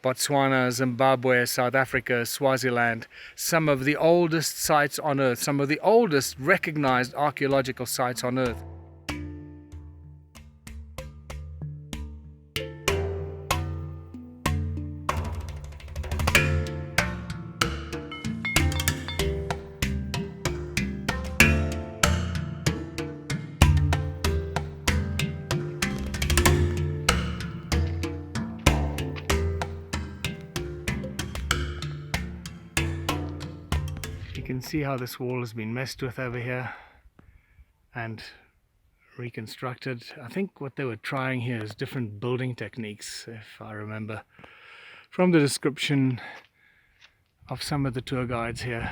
Botswana, Zimbabwe, South Africa, Swaziland, some of the oldest sites on Earth, some of the oldest recognized archaeological sites on Earth. You can see how this wall has been messed with over here and reconstructed. I think what they were trying here is different building techniques, if I remember from the description of some of the tour guides here.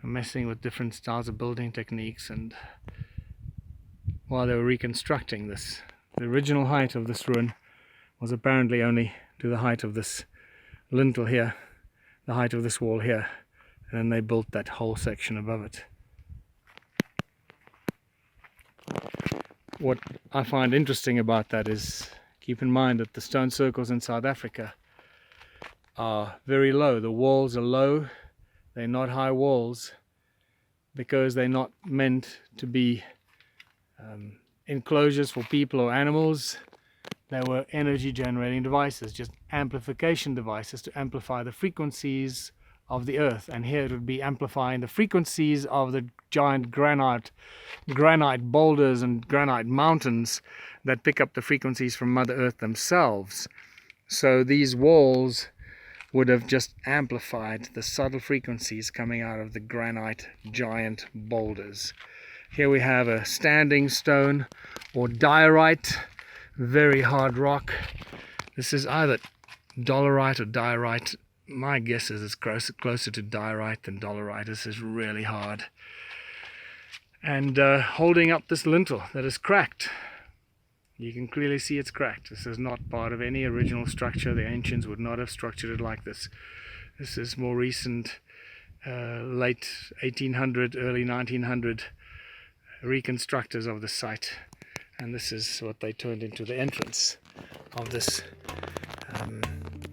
Messing with different styles of building techniques, and while they were reconstructing this, the original height of this ruin was apparently only to the height of this lintel here, the height of this wall here. And then they built that whole section above it. What I find interesting about that is, keep in mind that the stone circles in South Africa are very low. The walls are low, they're not high walls, because they're not meant to be enclosures for people or animals. They were energy generating devices, just amplification devices to amplify the frequencies of the earth. And here it would be amplifying the frequencies of the giant granite boulders and granite mountains that pick up the frequencies from Mother Earth themselves. So these walls would have just amplified the subtle frequencies coming out of the granite giant boulders. Here we have a standing stone or diorite, very hard rock. This is either dolerite or diorite. My guess is it's closer to diorite than dolerite. This is really hard. And holding up this lintel that is cracked. You can clearly see it's cracked. This is not part of any original structure. The ancients would not have structured it like this. This is more recent, late 1800, early 1900 reconstructors of the site. And this is what they turned into the entrance of this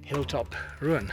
hilltop ruin.